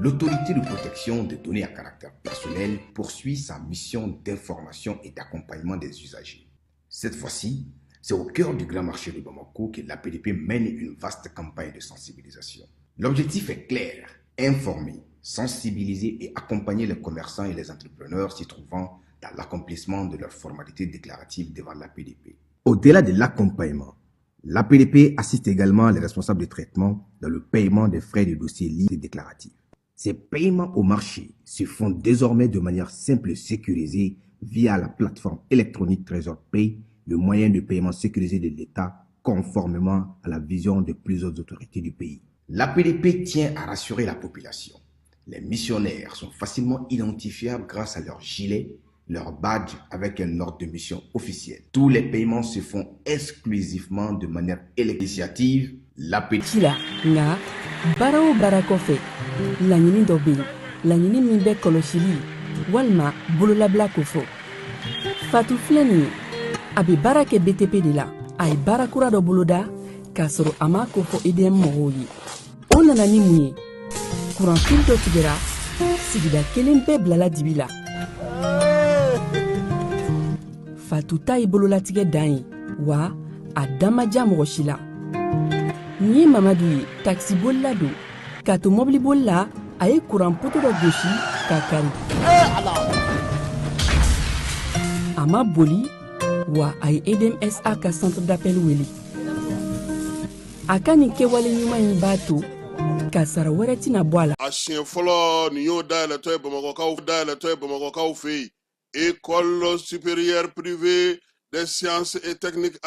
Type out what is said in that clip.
L'autorité de protection des données à caractère personnel poursuit sa mission d'information et d'accompagnement des usagers. Cette fois-ci, c'est au cœur du grand marché de Bamako que l'APDP mène une vaste campagne de sensibilisation. L'objectif est clair, informer, sensibiliser et accompagner les commerçants et les entrepreneurs s'y trouvant dans l'accomplissement de leurs formalités déclaratives devant l'APDP. Au-delà de l'accompagnement, l'APDP assiste également les responsables de traitement dans le paiement des frais de dossiers libres et déclaratifs. Ces paiements au marché se font désormais de manière simple et sécurisée via la plateforme électronique Trésor Pay, le moyen de paiement sécurisé de l'État, conformément à la vision de plusieurs autorités du pays. L'APDP tient à rassurer la population. Les missionnaires sont facilement identifiables grâce à leur gilet, leur badge avec un ordre de mission officiel. Tous les paiements se font exclusivement de manière électronique. L'APDP Barao Barakofe, laɲini dɔ bɛ yen, laɲini min bɛ kɔlɔsili walima bololabila ko fɔ. Fatu filɛ nin ye, a bɛ baara kɛ BTP de la, a ye baara kura dɔ boloda k'a sɔrɔ a ma ko fɔ EDM mɔgɔw ye. O nana ni mun ye? Kuranfil dɔ tigɛra, sigida kelen bɛɛ bilala dibi la. Fatu ta ye bololatigɛ dan ye, wa a dan ma diya mɔgɔ si la. Ni Mamadou ye taxi bolila don k'a to mobili bolila a ye kuran poto dɔ gosi k'a kari. A ma boli wa a ye EDMSA ka centre d'appel wele. A ka nin kɛwale ɲuman in b'a to ka sara wɛrɛ tɛna bɔ a la. A siɲɛ fɔlɔ nin y'o dayɛlɛtɔ ye Bamakɔkaw fɛ yen. École supérieure privée des sciences et techniques